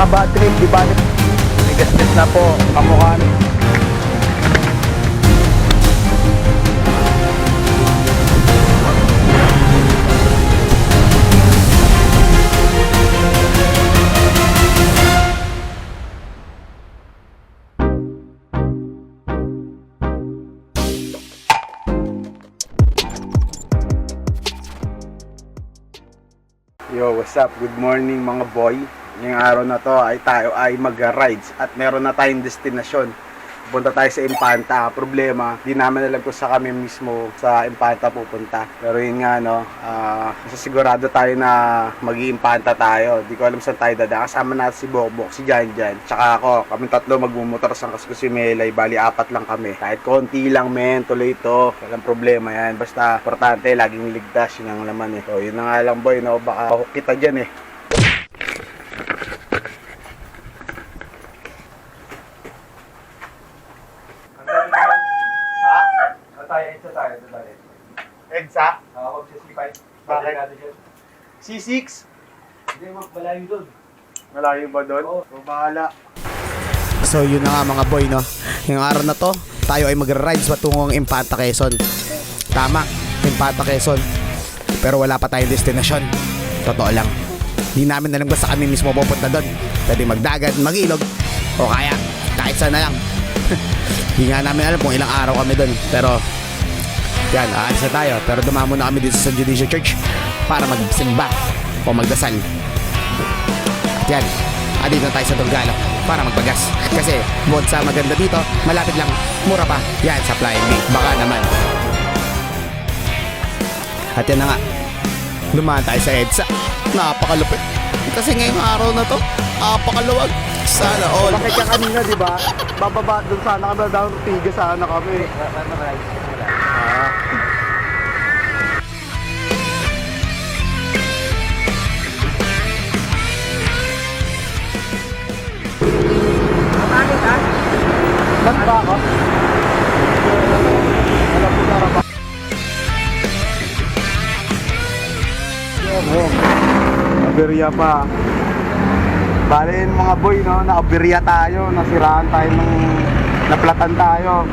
bad trip, di ba? Bigastis na po, kamukha. Yo, what's up? Good morning mga boy. Ngayong araw na to ay tayo ay mag-rides at meron na tayong destinasyon. Punta tayo sa Infanta. Problema, di namin alam kung sa kami mismo sa Infanta pupunta. Pero yun nga no, sigurado tayo na mag-i-Infanta tayo. Di ko alam saan tayo dadaan. Kasama natin si Bokbok, si Janjan, tsaka ako. Kami tatlo magmumotor sa kas ko si Melay. Bali, 4 lang kami. Kahit konti lang men, tuloy ito. Walang problema yan. Basta, importante, laging ligtas. Yun ang laman eh. So, yun na nga lang boy, no? Baka hook kita dyan eh. EDSA? Huwag sa C5. Bakit? C6? Hindi, malayo doon. Malayo ba doon? Oo. So, bahala. So yun na nga mga boy no. Yung araw na to, tayo ay mag-rides patungong Infanta Quezon. Tama, Infanta Quezon. Pero wala pa tayong destinasyon. Totoo lang. Di namin alam kung sa kami mismo pupunta doon. Pwede magdagat, mag-ilog, o kaya kahit saan na lang. Di nga namin alam kung ilang araw kami doon. Pero yan, aalis na tayo. Pero dumamo na kami dito sa San Judicial Church para magsimba o magdasal. At yan, andito na tayo sa Donggala para magpagas. Kasi bukod sa maganda dito, malapit lang, mura pa. Yan, sa Flying B. Baka naman. At yan na nga, dumaan tayo sa EDSA. Napakalupit. Kasi ngayong araw na to, napakaluwag. Sana all. Bakit ka kanina, di ba? Bababa doon sana kami, down tiga sana kami. Ba't ba ako? Alam mo na raba. Aberya pa. Bale mga boy, no? Naaberya tayo. Nasiraan tayo ng... Naplatan tayo.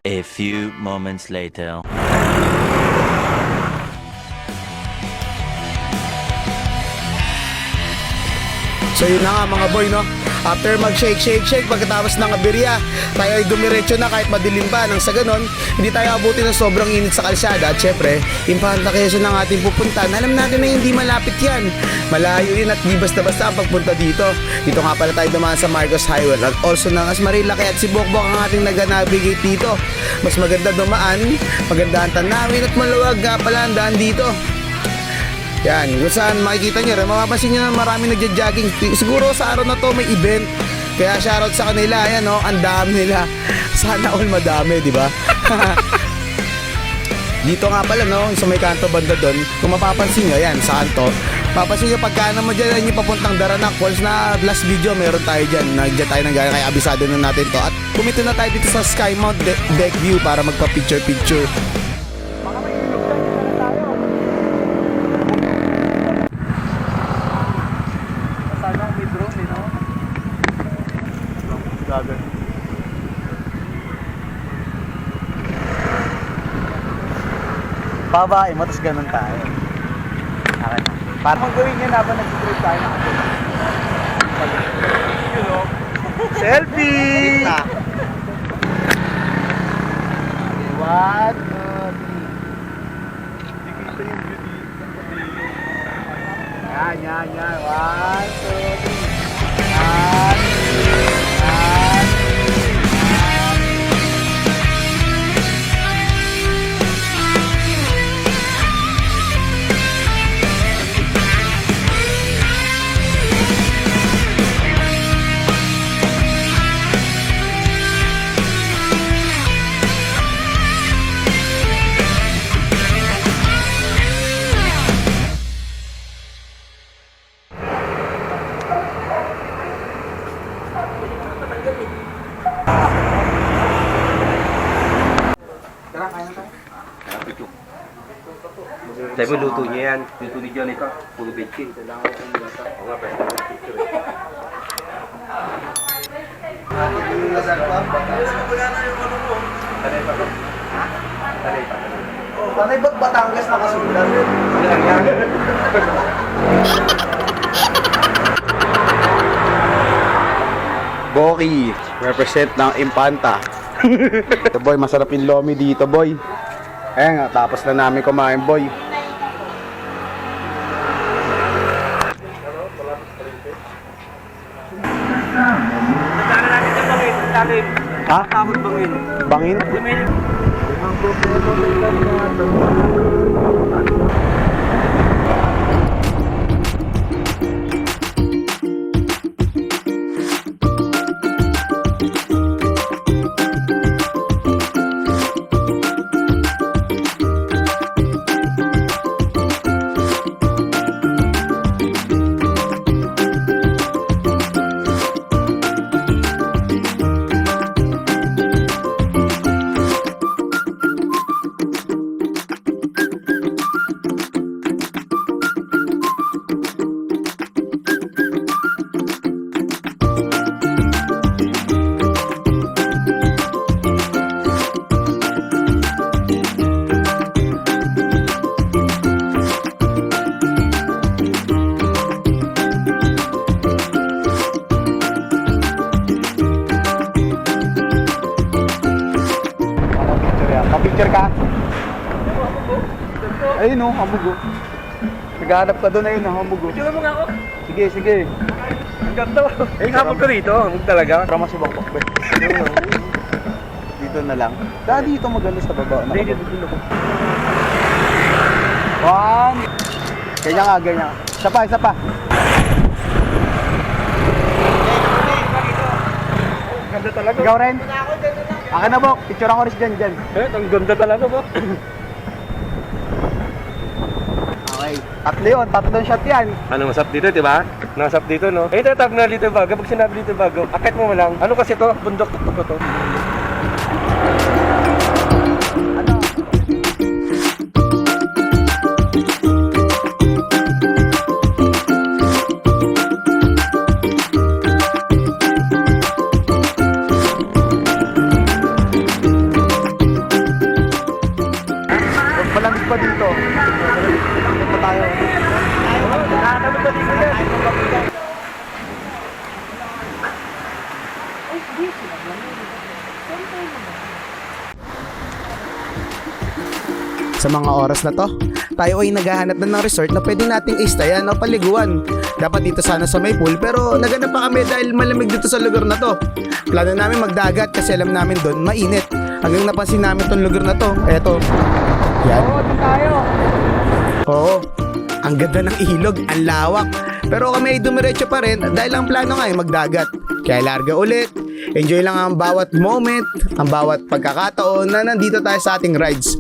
A few moments later. So yun na nga mga boy no. After mag-shake, pagkatapos ng aberya, tayo ay dumiretso na kahit madilim pa. Nang sa ganon, hindi tayo abutin ng sobrang init sa kalsada. At syempre, Infanta Quezon ang ating pupuntahan. Alam natin na hindi malapit yan. Malayo yun at di basta-basta ang pagpunta dito. Dito nga pala tayo dumaan sa Marcos Highway. At also ng Asmarila, kaya si Bokbok ang ating nag-navigate dito. Mas maganda dumaan, maganda ang tanawin at maluwag nga pala ang daan dito. Yan, kung saan makikita nyo, mapapansin nyo na marami nagja-jogging. Siguro sa araw na to may event. Kaya shoutout sa kanila, ayan o, ang dami nila. Sana all madami, di ba? Dito nga pala no, sa may kanto banda doon, kung mapapansin nyo, yan, sa kanto. Papansin nyo, pagka naman dyan, yung papuntang Daranac Falls na last video, meron tayo dyan. Nandiyan tayo ng gana, kaya abisado na natin to. At kumito na tayo dito sa Sky Mount Deck View para magpa-picture-picture. Babae mo, tapos ganun tayo. Okay. Parang gawin niya na ba nag-trip tayo na ako? You know? Selfie! What? Hindi ko ito yung beauty. Yan. 1, 2, 3. Yan. Sabi mo, luto niya yan. Luto ni John ito. Puro bitchin. Kailangan ko yung lata. Oo nga, pwede ko picture eh. Tanay pa ko. Tanay pa. Panay ba't Batangas nakasulat? Ano lang yan? Boki, represent ng Impanta. Ito boy, masarap yung lomi dito boy. Ayan nga, tapos na namin kumain boy. Sana natin sa bangin. Lalim. Ha? Takot bangin. Bangin? Kapicture ka? Ayun o, hamog o. Naghahanap ka doon, ayun o, hamog o. Picture mo nga ako. Sige, sige. Ang ganda. Eh, hamog ko rito. Hamog talaga. Para masubang pakbe. Dito na lang. Dito maganda sa baba. Hindi, dito. One. Ganyan nga, ganyan. Isa pa, isa pa. Ganda talaga. Ikaw rin? Akin na, Bok. Picture ako rin dyan, dyan. Eh, ang ganda talaga ba? Okay. Tatlo yun, tatlong shot yan. Ano masap dito, di ba? Nasap dito, no? Eh, tatap na dito bago. Pag sinabi dito bago, akit mo lang. Ano kasi to? Bundok to to. Malamig pa dito. Malamig pa tayo. Nakakabot pa dito yan. Sa mga oras na to, tayo ay naghahanap na ng resort na pwede nating istayan o paliguan. Dapat dito sana sa may pool pero naganap pa kami dahil malamig dito sa lugar na to. Plano namin magdagat kasi alam namin doon mainit. Hanggang napansin namin tong lugar na to. Eto. Yan. Oo, doon tayo. Oo. Ang ganda ng ilog, ang lawak. Pero kami ay dumiretso pa rin dahil ang plano nga ay magdagat. Kaya larga ulit. Enjoy lang ang bawat moment, ang bawat pagkakataon na nandito tayo sa ating rides.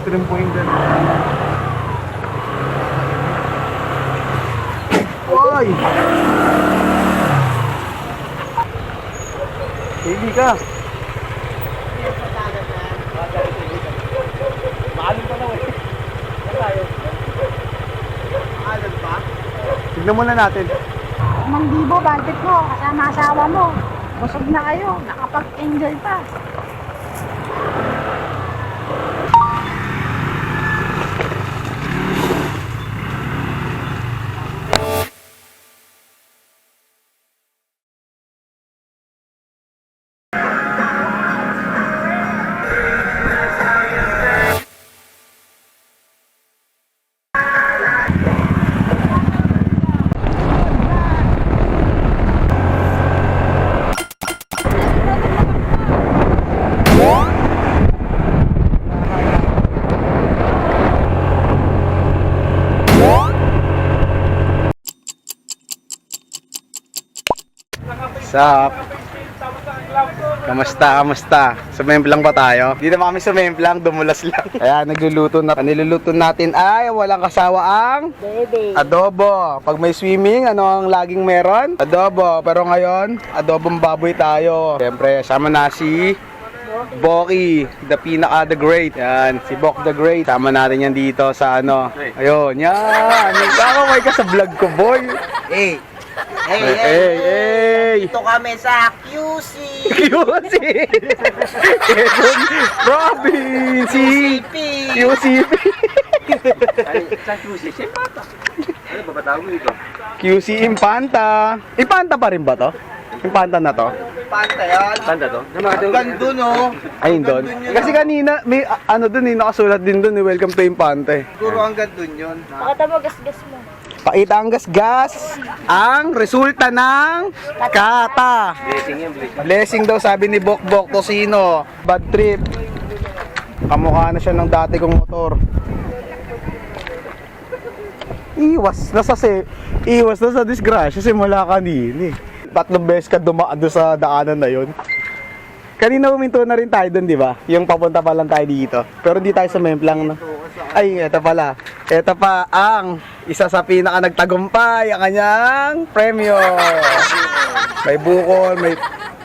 Extreme point din. Oy! Baby ka. Maalim pa na eh. Saan tayo? Alam pa? Tignan muna natin. Mang Bibo, budget mo, kasama asawa mo. Busog na kayo, nakapag-enjoy pa. What's up? Kamusta? Sumemplang ba tayo? Di naman kami sumemplang, dumulas lang. Kaya nagluluto na. Niluluto natin ay walang kasawa ang adobo. Pag may swimming, ano ang laging meron? Adobo. Pero ngayon, adobong baboy tayo. Siyempre, sama na si Boki, the great. Yan, si Bok the Great. Sama natin yan dito sa ano. Ayun, yan. Nagkakamay ka sa vlog ko, boy. Hey. Dito kami sa QC. QC. Quezon Province. QCP. Sa QC, siya pata. Ano ba batawag mo ito? QC Impanta. Impanta pa rin ba to? Impanta na to? Panta yan. Tanda to? Hanggang dun, oh. Ayun doon. Kasi kanina, may ano doon nakasulat din doon welcome to Impante. Siguro hanggang dun yun. Pakita mo, gas-gas mo. Pakita ang gas ang resulta ng kata. Blessing yan, blessing. Blessing daw sabi ni Bok Tosino. Bad trip. Kamukha na siya ng dati kong motor. Iwas na sa disgrasya simula kanina. 3 beses ka dumaan doon sa daanan na yon. Kanina huminto na rin tayo doon, di ba? Yung papunta pa lang tayo dito. Pero hindi tayo sa Memplang, no? Ay, eto pala. Eto pa ang isa sa pinaka nagtagumpay ang kanyang premyo. May bukol, may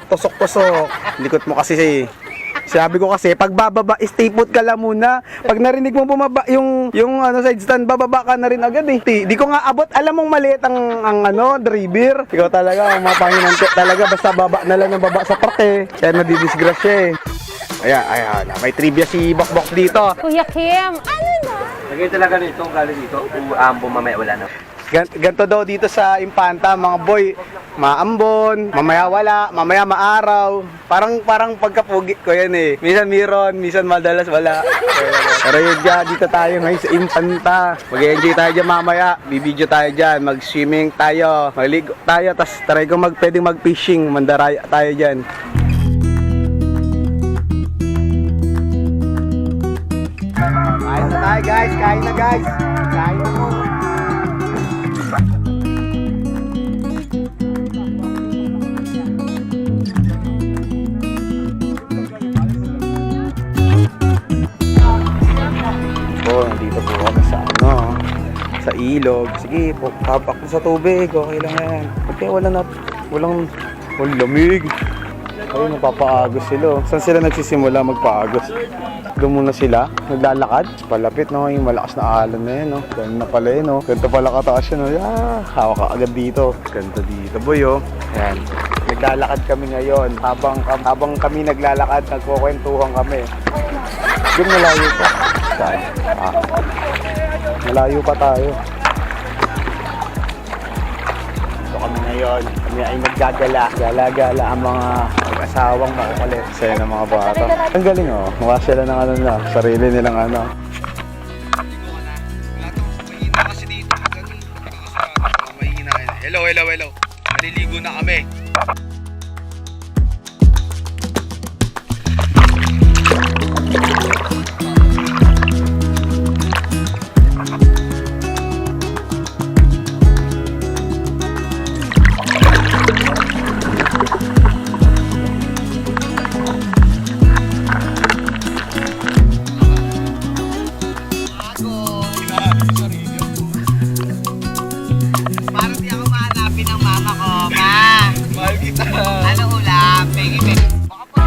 tusok-tusok. Likot mo kasi sabi ko kasi, pag bababa, stay put ka lang muna. Pag narinig mo bumaba yung ano, side stand, bababa ka na rin agad eh. Di ko nga abot, alam mong maliit ang ano, driver. Ikaw talaga, ang mga panginante talaga, basta baba na lang ng baba sa truck eh. Kaya nadidisgrasya eh. Ayan, may trivia si Bok dito. Kuya Kim, ano na? Lagay talaga nito, galing dito. Kung aambo mamaya wala na. Ganto daw dito sa Impanta, mga boy, maambon, mamaya wala, mamaya maaraw. Parang pagkapugi ko yan eh. Minsan meron, minsan madalas wala. Pero yun dyan, dito tayo ngayon sa Impanta. Mag-enjoy tayo dyan mamaya, bibidyo tayo dyan, mag-swimming tayo, magligo tayo, tas try ko pwedeng mag-fishing, mandaraya tayo dyan. Kain na tayo guys, kain na po. Nandito po kami sa sa ilog. Sige po, tapak po sa tubig, okay lang yan. Okay, walang lamig. Ayun, napapaagos sila. Saan sila nagsisimula magpaagos? Doon muna sila, naglalakad. Palapit, no? Yung malakas na alon na yun, no? Ganun na pala yun, no? Ganito pala kataas yun, no? Hawak ka agad dito. Ganito dito, boy, oh. Ayan. Naglalakad kami ngayon. Habang kami naglalakad, nagkukwentuhan kami. Doon malayo pa. Saan? Malayo pa tayo. Ito kami ngayon. Kami ay naggagala. Gala-gala ang mga mag-asawang makukulit. Saya ng mga bata. Ang galing, oh. Mukha sila ng ano na. Sarili nilang ano. Hello. Maliligo na kami. Parang di ako mahanapin ng mama ko, ma. Mahal kita. Ano ulam? Pegi. Baka pa.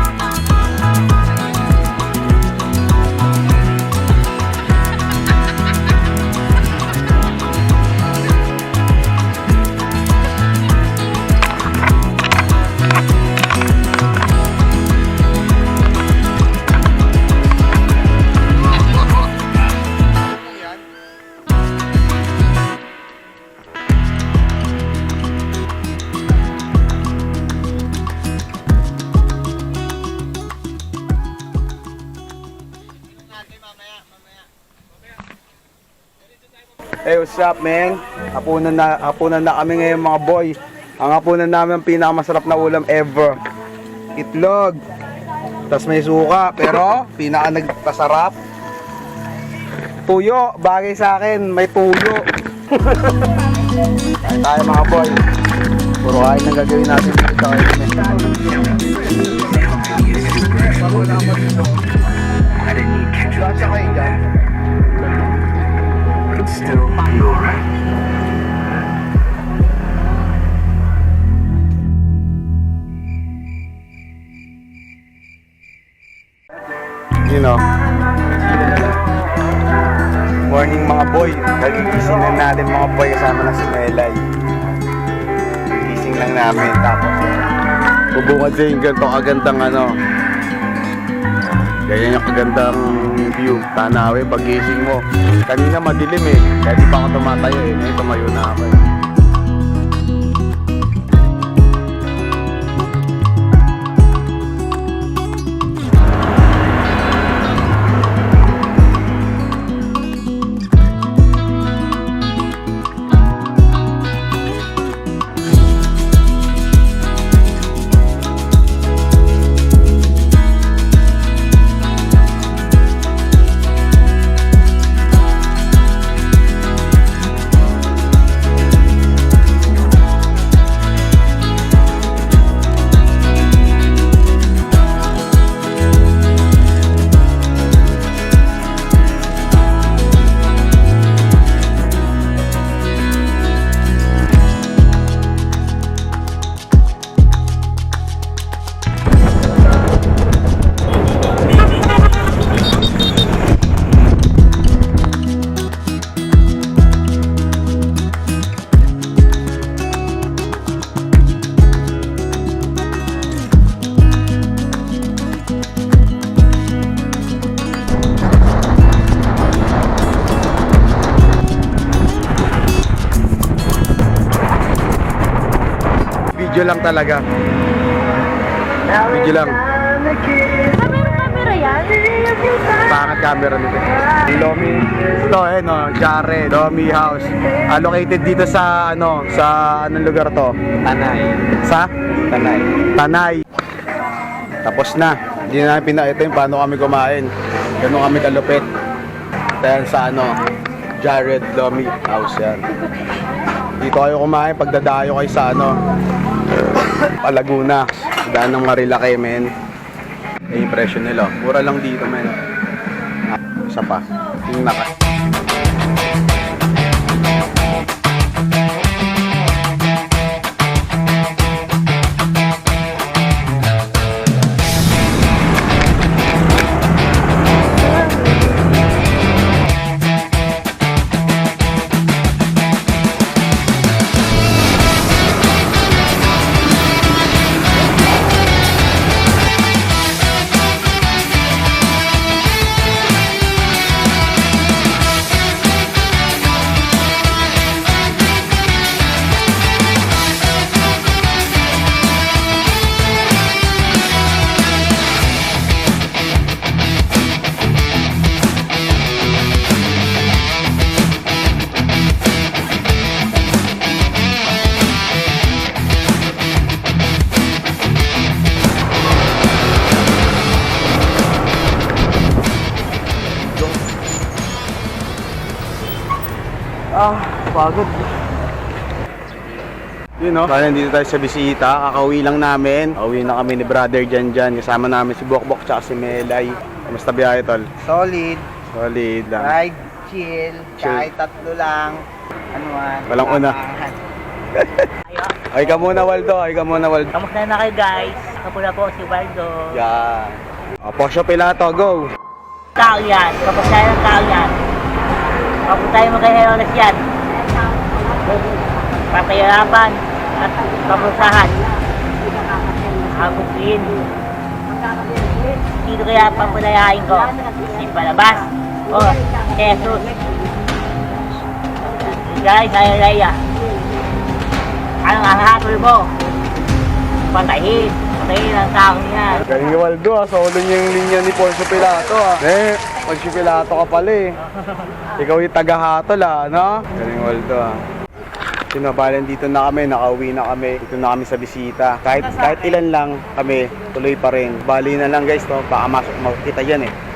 Hey, what's up, man? Hapunan na kami ngayon, mga boy. Ang hapunan namin ang pinakamasarap na ulam ever. Itlog. Tapos may suka, pero pinaka nagpasarap. Tuyo, bagay sa akin, may tuyo. Kain tayo, mga boy. Puro kain ang gagawin natin dito sa you know. Morning mga boy. Kagigising lang natin mga boy kasama na si Melay. Gising lang namin tapos bubungad sa yung ganito kagandang ano. Ganyan yung kagandang view. Tanawe pag gising mo. Kanina madilim eh. Kaya di pa ako tumatayo eh. Ngayon tumayo na ako eh. Video lang talaga. Video lang. Camera yan? Pangat camera nito. Lomi. Ito no, Jared, Lomi House. Located dito sa ano, sa anong lugar to? Tanay. Sa Tanay. Tanay. Tapos na. Hindi na namin ito yung paano kami kumain. Ganun kami kalupit. Dahil sa ano, Jared Lomi House yan. Dito kayo kumain pagdadayo kayo sa ano, Laguna. Daan ng Marilake, men. Yung impression nila. Mura lang dito, men. Isa pa. Yung naka. Pagod. Yun no, kaya nandito tayo sa bisita. Kakauwi lang namin. Kauwi na kami ni brother Jan. Kasama namin si Bokbok tsaka si Melay. Kamusta biyahe, tol? Solid. Solid lang. Ride, chill. Kahit tatlo lang. Ano man. Walang una. Ay ka muna, Waldo. Ay ka muna, Waldo. Kamusta na kayo guys? Ako po na po si Waldo. Yan. Posyo Pilato, go! Tao yan. Kapag tayo ng tao yan. Kapag tayo mag-heroles yan. Papayarapan at pamusahan. Habukin. Sino kaya papalayain ko? Si Balabas o Jesus? Guys, ayaw Raya. Anong hahatol mo? Patayin. Patayin ang tao niya. Galing ni Waldo, solo niya yung linya ni Poncio Pilato Poncio Pilato ka pala eh. Ikaw yung taga-hatol no? Galing ni Waldo Sinabalan dito na kami, nakauwi na kami. Dito na kami sa bisita. Kahit ilan lang kami, tuloy pa rin. Bali na lang guys, baka makita yan eh.